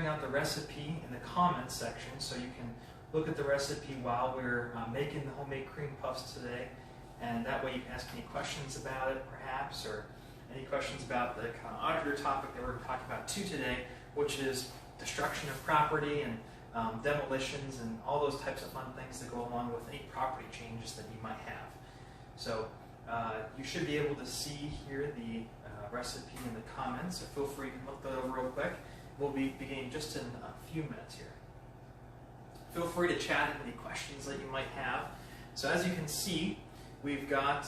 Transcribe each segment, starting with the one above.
bring out the recipe in the comments section so you can look at the recipe while we're making the homemade cream puffs today. And that way you can ask any questions about it, perhaps, or any questions about the kind of auditor topic that we're going to talk about too today, which is destruction of property and demolitions and all those types of fun things that go along with any property changes that you might have. So you should be able to see here the recipe in the comments, so feel free to look that over real quick. We'll be beginning just in a few minutes here. Feel free to chat any questions that you might have. So as you can see, we've got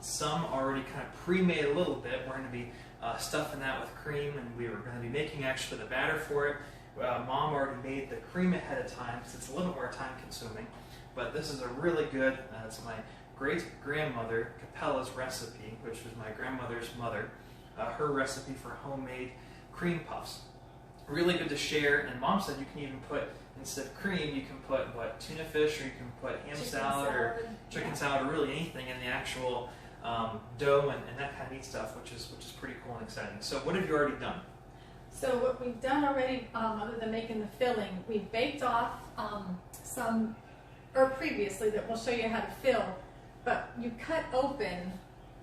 some already kind of pre-made a little bit. We're going to be stuffing that with cream, and we were going to be making actually the batter for it. Mom already made the cream ahead of time, so it's a little more time consuming. But this is a really good, it's my great-grandmother Capella's recipe, which was my grandmother's mother, her recipe for homemade cream puffs. Really good to share, and Mom said you can even put, instead of cream, you can put, what, tuna fish, or you can put ham salad or chicken salad, or really anything in the actual dough and that kind of neat stuff, which is pretty cool and exciting. So what have you already done? So what we've done already, other than making the filling, we've baked off previously that we'll show you how to fill, but you cut open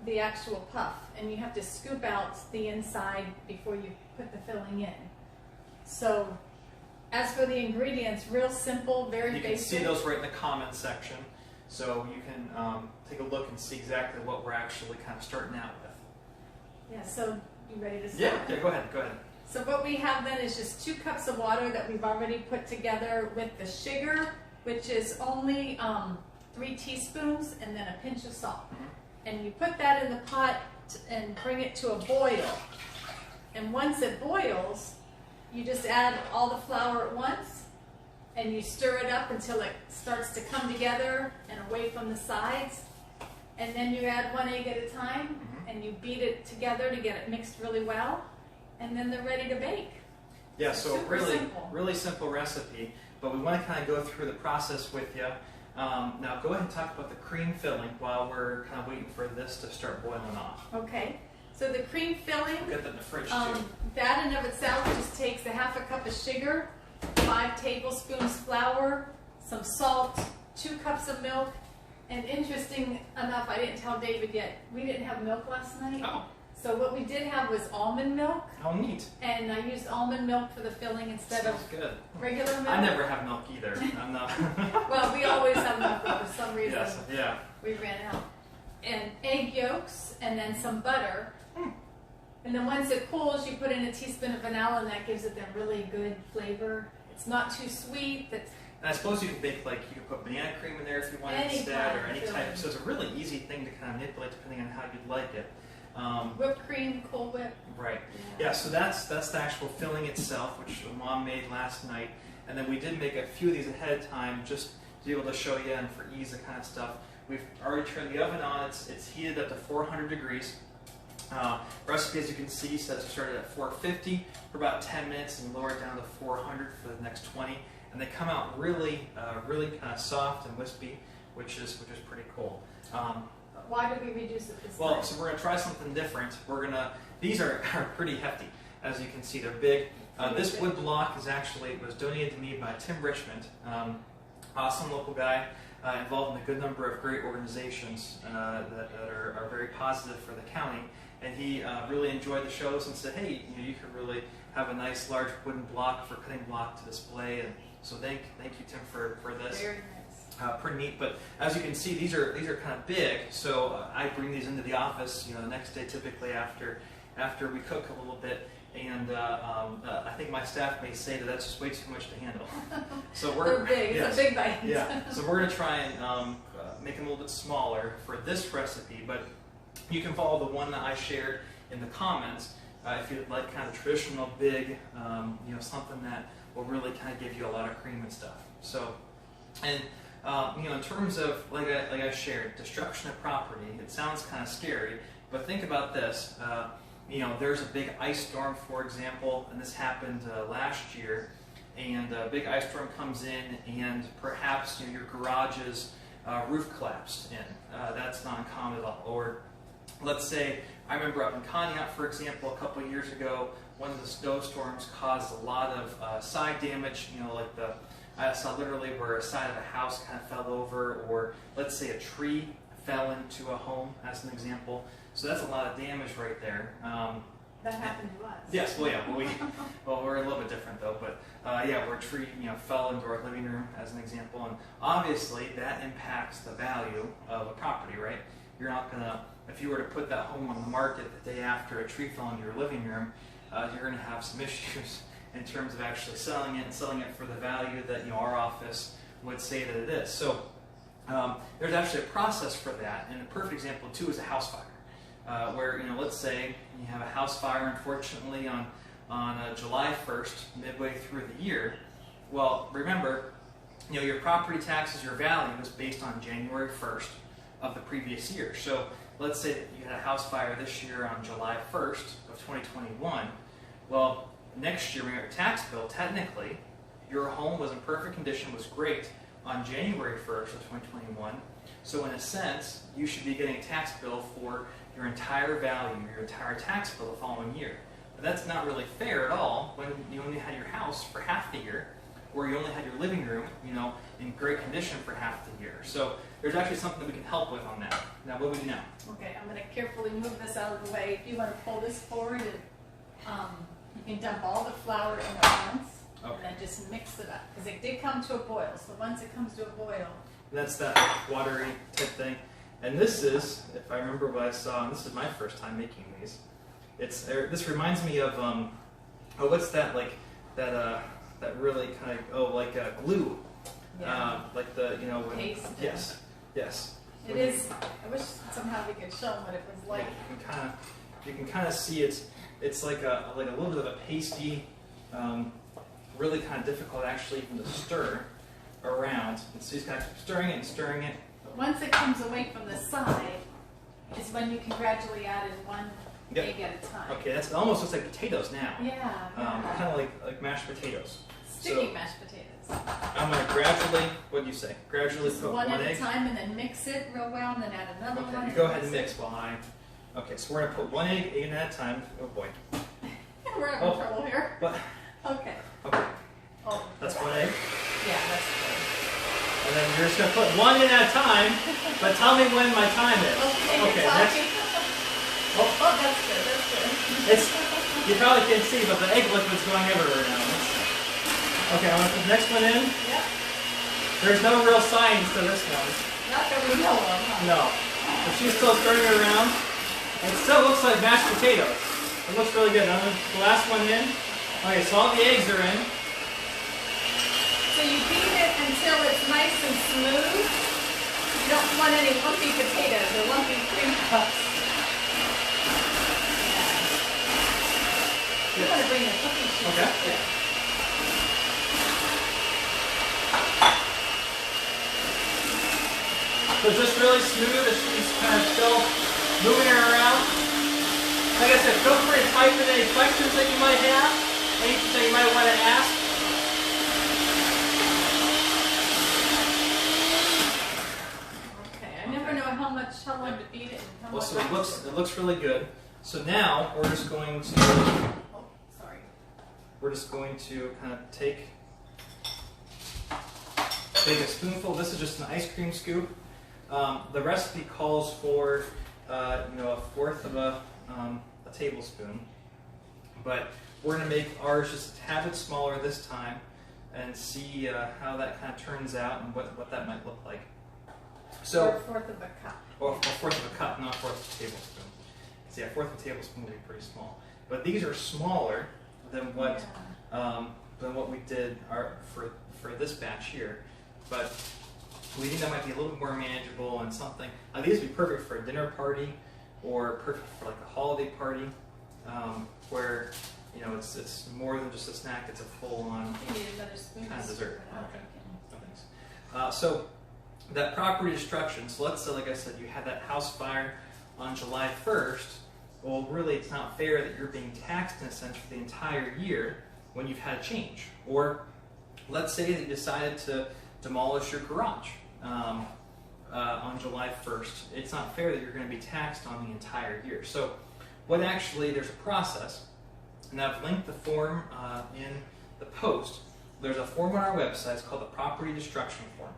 the actual puff, and you have to scoop out the inside before you put the filling in. So as for the ingredients, real simple, very basic. You can see those right in the comments section, so you can take a look and see exactly what we're actually kind of starting out with. Yeah, so you ready to start? Yeah, go ahead. So what we have then is just 2 cups of water that we've already put together with the sugar, which is only 3 teaspoons, and then a pinch of salt. And you put that in the pot and bring it to a boil. And once it boils, you just add all the flour at once, and you stir it up until it starts to come together and away from the sides. And then you add 1 egg at a time, and you beat it together to get it mixed really well. And then they're ready to bake. Yeah, so really simple recipe, but we want to kind of go through the process with you. Now go ahead and talk about the cream filling while we're kind of waiting for this to start boiling off. Okay, so the cream filling, we'll get that in the fridge too. That in of itself just takes a ½ cup of sugar, 5 tablespoons flour, some salt, 2 cups of milk, and interesting enough, I didn't tell David yet, we didn't have milk last night. Oh. So what we did have was almond milk. How neat. And I used almond milk for the filling instead of regular milk. I never have milk either. I'm not. Well, we always have milk, but for some reason we ran out. And egg yolks, and then some butter. And then once it cools, you put in a teaspoon of vanilla, and that gives it that really good flavor. It's not too sweet. And I suppose you could bake, like, you could put banana cream in there if you wanted instead, or any type. So it's a really easy thing to kind of manipulate depending on how you'd like it. Whipped cream, Cool Whip. Right. Yeah, so that's the actual filling itself, which Mom made last night. And then we did make a few of these ahead of time just to be able to show you and for ease of kind of stuff. We've already turned the oven on. It's heated up to 400 degrees. Recipe, as you can see, says to start it at 450 for about 10 minutes and lower it down to 400 for the next 20. And they come out really kind of soft and wispy, which is pretty cool. Why did we reduce it this time? Well, so we're going to try something different. These are pretty hefty. As you can see, they're big. This wood block was donated to me by Tim Richmond, awesome local guy, involved in a good number of great organizations that are very positive for the county. And he really enjoyed the shows and said, hey, you could really have a nice large wooden block for cutting block to display. And so thank you, Tim, for this. Very nice. Pretty neat, but as you can see, these are kind of big. So I bring these into the office, the next day, typically after we cook a little bit, and I think my staff may say that that's just way too much to handle. So they're big. It's a big bite. Yeah. So we're going to try and make them a little bit smaller for this recipe, but you can follow the one that I shared in the comments if you'd like kind of traditional big, something that will really kind of give you a lot of cream and stuff. So, and in terms of, like I shared, destruction of property, it sounds kind of scary, but think about this. There's a big ice storm, for example, and this happened last year, and a big ice storm comes in, and perhaps your garage's roof collapsed in. That's not uncommon at all. Or let's say, I remember up in Conneaut, for example, a couple of years ago, one of the snowstorms caused a lot of side damage. You know, like I saw literally where a side of a house kind of fell over, or let's say a tree fell into a home, as an example. So that's a lot of damage right there. That happened to us. Yes, well, yeah, well, we're a little bit different though, but yeah, where a tree, fell into our living room, as an example, and obviously that impacts the value of a property, right? You're not gonna, if you were to put that home on the market the day after a tree fell into your living room, you're gonna have some issues in terms of actually selling it and selling it for the value that our office would say that it is. So there's actually a process for that, and a perfect example too is a house fire. Where, let's say you have a house fire, unfortunately, on July 1st, midway through the year. Well, remember, your property taxes, your value is based on January 1st of the previous year. So let's say that you had a house fire this year on July 1st of 2021. Well, next year when you get your tax bill, technically, your home was in perfect condition, was great on January 1st of 2021. So in a sense, you should be getting a tax bill for your entire value, your entire tax bill the following year. But that's not really fair at all when you only had your house for half the year, or you only had your living room, in great condition for half the year. So there's actually something that we can help with on that. Now, what do we do now? Okay, I'm going to carefully move this out of the way. If you want to pull this forward, you can dump all the flour in at once, Okay. and then just mix it up. Because it did come to a boil, so once it comes to a boil, That's that watery type thing. And this is, if I remember what I saw, and this is my first time making these. This reminds me of what's that, like that really kind of like glue, yeah. like the when, Paste. yes. It is. I wish somehow we could show them what it was like. You can kind of see it's like a little bit of a pasty, really kind of difficult actually even to stir around. And so you just kind of keep stirring it and stirring it. But once it comes away from the side, is when you can gradually add in one egg at a time. Okay, it almost looks like potatoes now. Yeah. Kind of like mashed potatoes. Sticky mashed potatoes. I'm going to gradually, what do you say? Gradually Just put one one at egg. a time, and then mix it real well, and then add another one. Okay, you go ahead and mix while I. Okay, so we're going to put one egg in at a time. Oh boy. We're having trouble here. But, Okay. okay, Oh, that's one egg. Yeah, that's good. And then you're just going to put one in at a time, but tell me when my time is. Okay, next. Oh, that's good, that's good. You probably can't see, but the egg liquid's going everywhere now. Okay, I'm going to put the next one in. Yep. There's no real science to this one. Not that we know of, huh? No. But she's still stirring it around. It still looks like mashed potatoes. It looks really good. I'm going to put the last one in. Okay, so all the eggs are in. So you beat it until it's nice and smooth. You don't want any lumpy potatoes or lumpy cream puffs. Yeah. You want to bring the cookie sheet Okay. up there. So it's just really smooth as she's kind of still moving her around. Like I said, feel free to type in any questions that you might have, anything that you might want to ask. Okay, I never know how long to beat it and how Well, much. so it looks really good. So now we're just going to Oh, sorry. kind of take a spoonful. This is just an ice cream scoop. The recipe calls for a fourth of a tablespoon, but we're going to make ours just a tad bit smaller this time and see how that kind of turns out and what that might look like. So, Or a fourth of a cup. or a fourth of a cup, not a fourth of a tablespoon. See, a fourth of a tablespoon would be pretty small, but these are smaller than what we did for this batch here. But we think that might be a little bit more manageable and something. These would be perfect for a dinner party or perfect for like a holiday party, where it's more than just a snack; it's a full-on You need another spoon. kind of dessert. to Okay. scoop it out. No thanks. So that property destruction. So let's say, like I said, you had that house fire on July 1st. Well, really, it's not fair that you're being taxed in a sense for the entire year when you've had a change. Or let's say that you decided to demolish your garage on July 1st. It's not fair that you're going to be taxed on the entire year. So there's a process And I've linked the form in the post. There's a form on our website. It's called the Property Destruction Form.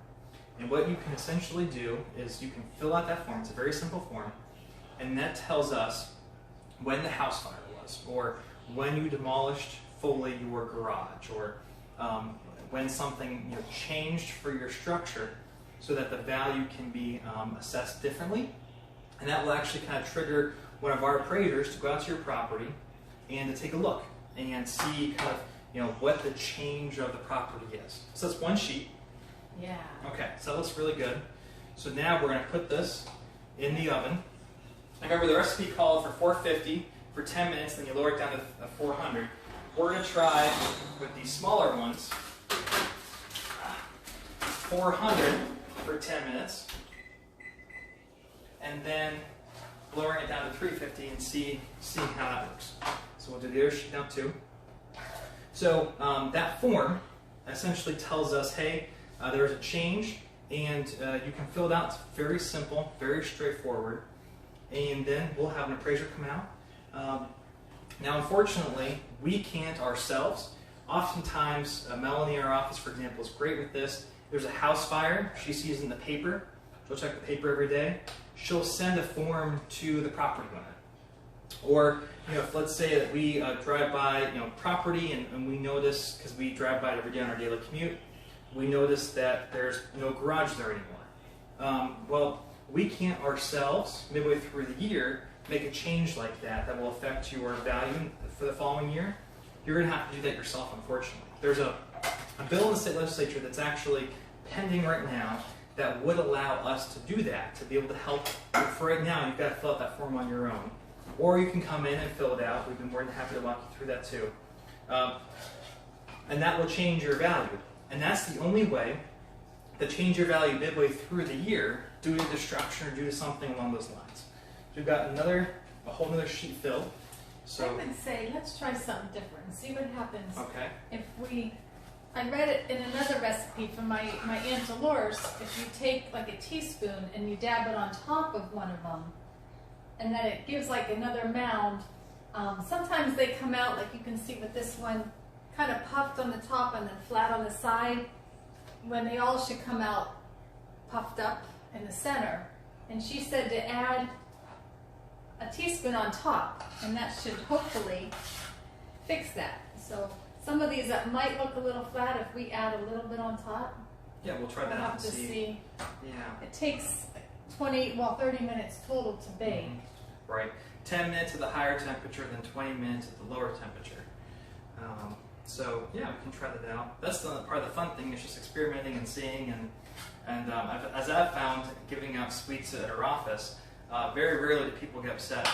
And what you can essentially do is you can fill out that form. It's a very simple form. And that tells us when the house fire was, or when you demolished fully your garage, or when something changed for your structure so that the value can be assessed differently. And that will actually kind of trigger one of our appraisers to go out to your property and to take a look and see kind of what the change of the property is. So that's one sheet. Yeah. Okay, so that looks really good. So now we're going to put this in the oven. Remember, the recipe called for 450 for 10 minutes, then you lower it down to 400. We're going to try with these smaller ones, 400 for 10 minutes, and then lowering it down to 350 and seeing how that works. So we'll do the other sheet now too. So that form essentially tells us, hey, there's a change, and you can fill it out. It's very simple, very straightforward, and then we'll have an appraiser come out. Now, unfortunately, we can't ourselves. Oftentimes, Melanie in our office, for example, is great with this. There's a house fire. She sees in the paper. She'll check the paper every day. She'll send a form to the property owner. Or, if let's say that we drive by, property and we notice, because we drive by it every day on our daily commute, we notice that there's no garage there anymore. Well, we can't ourselves, midway through the year, make a change like that will affect your value for the following year. You're going to have to do that yourself, unfortunately. There's a bill in the state legislature that's actually pending right now that would allow us to do that, to be able to help. For right now, you've got to fill out that form on your own. Or you can come in and fill it out. We've been more than happy to walk you through that too. And that will change your value. And that's the only way to change your value midway through the year due to destruction or due to something along those lines. So we've got a whole other sheet filled. So I would say, let's try something different and see what happens. Okay. I read it in another recipe from my Aunt Dolores. If you take like a teaspoon and you dab it on top of one of them, and then it gives like another mound. Sometimes they come out, like you can see with this one, kind of puffed on the top and then flat on the side, when they all should come out puffed up in the center. And she said to add a teaspoon on top, and that should hopefully fix that. So some of these that might look a little flat, if we add a little bit on top, yeah, we'll try that we'll out have and to see. see. Yeah. It takes 30 minutes total to bake. Right. 10 minutes at the higher temperature, then 20 minutes at the lower temperature. So yeah, we can try that out. That's the part of the fun thing, is just experimenting and seeing. And as I've found, giving out sweets at our office, very rarely do people get upset,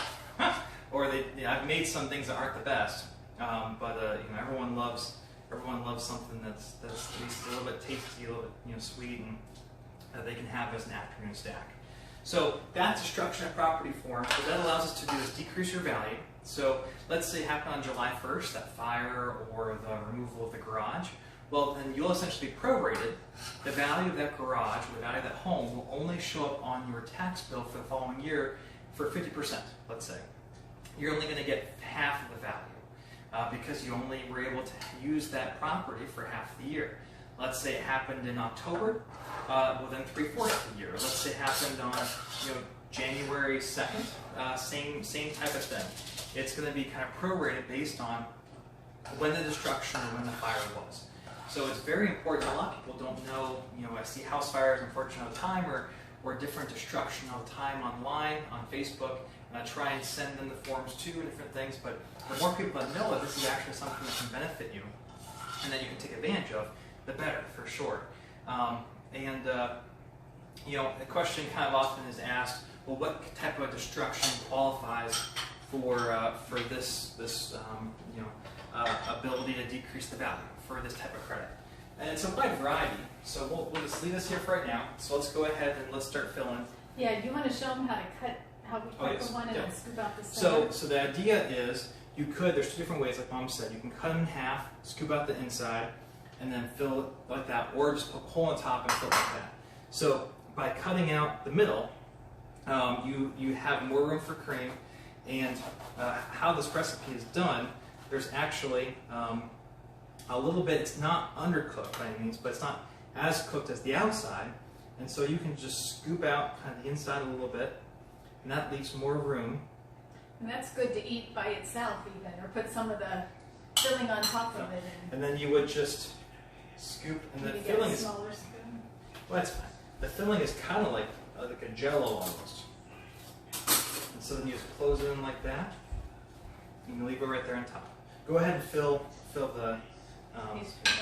or I've made some things that aren't the best. But everyone loves something that's at least a little bit tasty, a little bit sweet, and that they can have as an afternoon snack. So that's destruction of property form. What that allows us to do is decrease your value. So let's say it happened on July 1st, that fire or the removal of the garage. Well, then you'll essentially be prorated. The value of that garage, or the value of that home, will only show up on your tax bill for the following year for 50%, let's say. You're only going to get half of the value because you only were able to use that property for half the year. Let's say it happened in October, well then 3/4 of the year. Let's say it happened on January 2nd, same type of thing. It's going to be kind of prorated based on when the destruction or when the fire was. So it's very important. A lot of people don't know, I see house fires, unfortunately, all the time, or different destruction all the time online, on Facebook, and I try and send them the forms too, and different things, but the more people that know that this is actually something that can benefit you, and that you can take advantage of, the better, for sure. The question kind of often is asked, well, what type of destruction qualifies for this ability to decrease the value for this type of credit? And it's a wide variety, so we'll just leave this here for right now. So let's go ahead and let's start filling. Yeah, do you want to show them how we cut yes. the one and Yeah. then scoop out the center? So the idea is, there's two different ways, like Mom said. You can cut them in half, scoop out the inside, and then fill it like that, or just put a hole on top and fill it like that. So by cutting out the middle, you have more room for cream. And how this recipe is done, there's actually a little bit, it's not undercooked by any means, but it's not as cooked as the outside. And so you can just scoop out kind of the inside a little bit, and that leaves more room. And that's good to eat by itself even, or put some of the filling on top of it. And then you would just scoop, and the filling is, smaller spoon. well, that's fine. The filling is kind of like a Jello almost. And so then you just close it in like that, and you leave it right there on top. Go ahead and fill the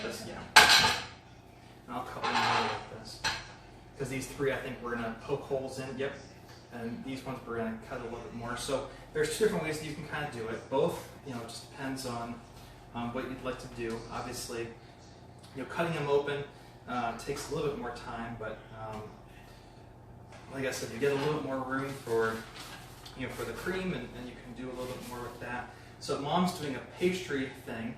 this, yeah. And I'll cut one more like this, because these three I think we're gonna poke holes in. Yep. And these ones we're gonna cut a little bit more. So there's two different ways that you can kind of do it. Both, it just depends on what you'd like to do. Obviously, cutting them open takes a little bit more time, but like I said, you get a little bit more room for for the cream, and you can do a little bit more with that. So Mom's doing a pastry thing.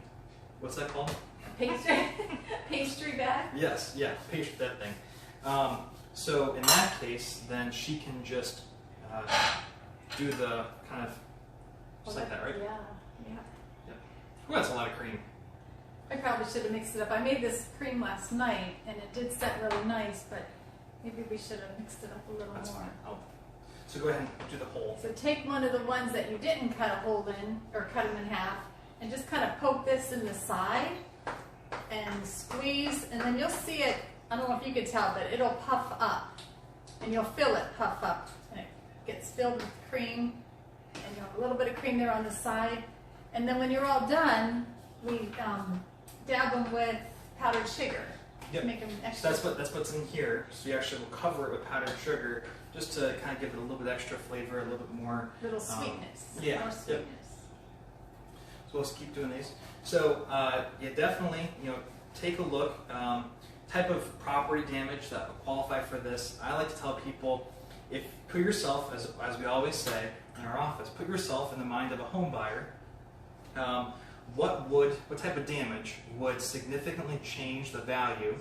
What's that called? Pastry bag? Yes, yeah, pastry, that thing. So in that case, then she can just do the kind of, just like that, right? Yeah. Yep. Well, that's a lot of cream. I probably should have mixed it up. I made this cream last night, and it did set really nice, but maybe we should have mixed it up a little That's more. fine. So go ahead and do the hole. So take one of the ones that you didn't cut a hole in, or cut them in half, and just kind of poke this in the side, and squeeze, and then you'll see it, I don't know if you could tell, but it'll puff up, and you'll feel it puff up, and it gets filled with cream, and you have a little bit of cream there on the side, and then when you're all done, we dab them with powdered sugar. Yep. To make them extra. So that's what's in here. So you actually will cover it with powdered sugar, just to kind of give it a little bit extra flavor, a little bit more. Little sweetness. Yeah. More sweetness. So let's keep doing these. So yeah, definitely, take a look. Type of property damage that would qualify for this. I like to tell people, put yourself, as we always say in our office, put yourself in the mind of a home buyer. What type of damage would significantly change the value?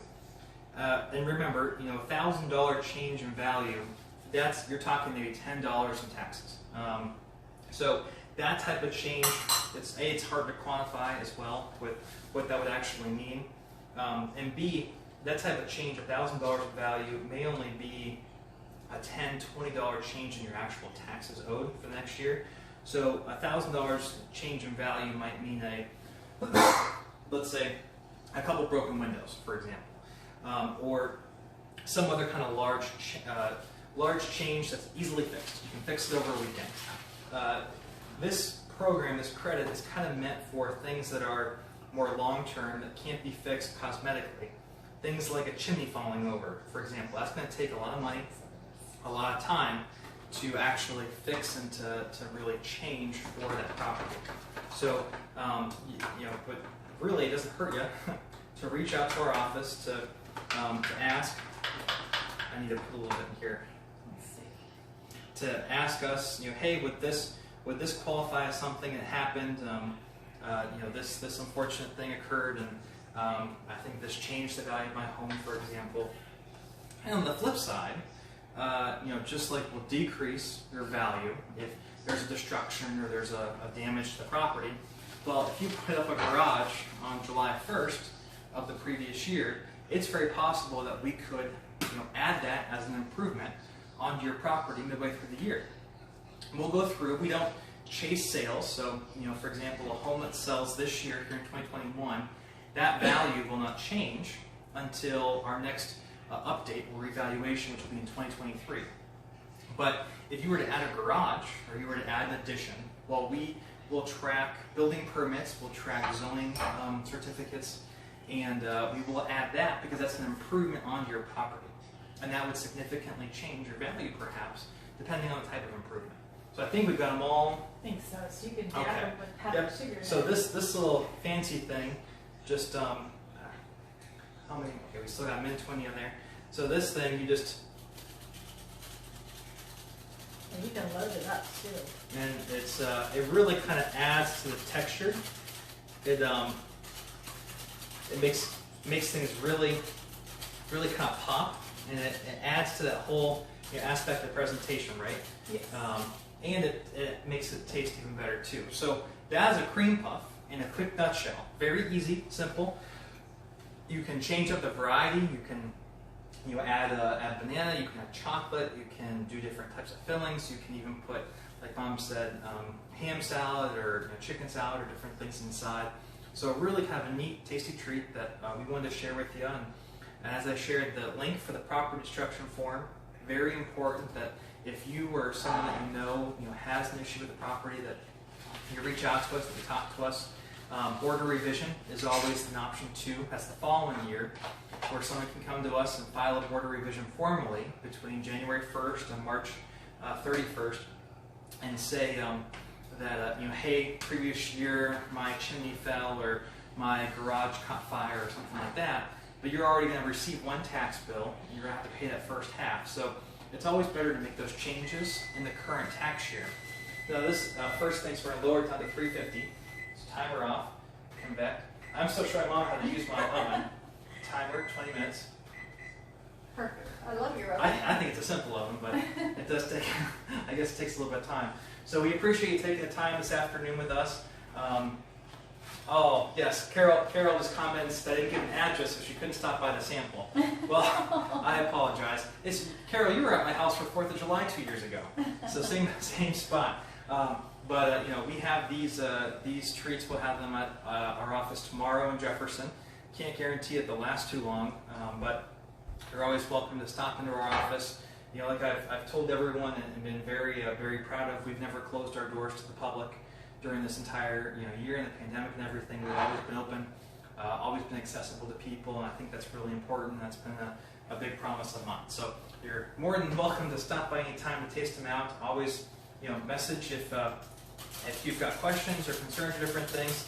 And remember, $1,000 change in value, you're talking maybe $10 in taxes. So that type of change, it's hard to quantify as well with what that would actually mean. And B, that type of change, $1,000 in value, may only be a $10, $20 change in your actual taxes owed for the next year. So $1,000 change in value might mean let's say, a couple broken windows, for example, or some other kind of large change that's easily fixed. You can fix it over a weekend. This program, this credit, is kind of meant for things that are more long-term, that can't be fixed cosmetically. Things like a chimney falling over, for example. That's going to take a lot of money, a lot of time to actually fix and to really change for that property. So, but really it doesn't hurt you to reach out to our office to ask. I need to put a little bit in here. Let's see. To ask us, hey, would this qualify as something that happened? This unfortunate thing occurred, and I think this changed the value of my home, for example. And on the flip side, just like will decrease your value if there's a destruction or there's a damage to the property. Well, if you put up a garage on July 1st of the previous year, it's very possible that we could add that as an improvement onto your property midway through the year. And we'll go through, we don't chase sales, so for example, a home that sells this year here in 2021, that value will not change until our next update or revaluation, which will be in 2023. But if you were to add a garage or you were to add an addition, well, we will track building permits, we'll track zoning certificates, and we will add that because that's an improvement onto your property. And that would significantly change your value, perhaps, depending on the type of improvement. So I think we've got them all. I think so. So you can dab them with powdered sugar. So this little fancy thing, just how many? Okay, we still got min 20 in there. So this thing, you just. And you can load it up too. And it really kind of adds to the texture. It makes things really kind of pop, and it adds to that whole aspect of presentation, right? Yes. And it makes it taste even better too. So that is a cream puff. in a quick nutshell. Very easy, simple. You can change up the variety. You can add banana, you can add chocolate, you can do different types of fillings, you can even put, like Mom said, ham salad or chicken salad or different things inside. So really kind of a neat, tasty treat that we wanted to share with you. And as I shared the link for the property destruction form, very important that if you or someone that you know has an issue with the property, that you reach out to us, that you talk to us. Order revision is always an option too. That's the following year, where someone can come to us and file a board revision formally between January 1st and March 31st, and say that hey, previous year my chimney fell or my garage caught fire or something like that. But you're already going to receive one tax bill, and you're going to have to pay that first half. So it's always better to make those changes in the current tax year. Now this first thing, so we're going to lower it down to $350. Timer off, come back. I'm still showing Mom how to use my oven. Timer, 20 minutes. Perfect. I love your oven. I think it's a simple oven, but it does take, I guess it takes a little bit of time. So we appreciate you taking the time this afternoon with us. Oh, yes, Carol just comments that I didn't give an address, so she couldn't stop by the sample. Well, I apologize. Carol, you were at my house for 4th of July 2 years ago, so same spot. But we have these treats. We'll have them at our office tomorrow in Jefferson. Can't guarantee it they'll last too long, but you're always welcome to stop into our office. Like I've told everyone and been very proud of, we've never closed our doors to the public during this entire year in the pandemic and everything. We've always been open, always been accessible to people, and I think that's really important. That's been a big promise of mine. So you're more than welcome to stop by any time to taste them out. Always message if you've got questions or concerns or different things.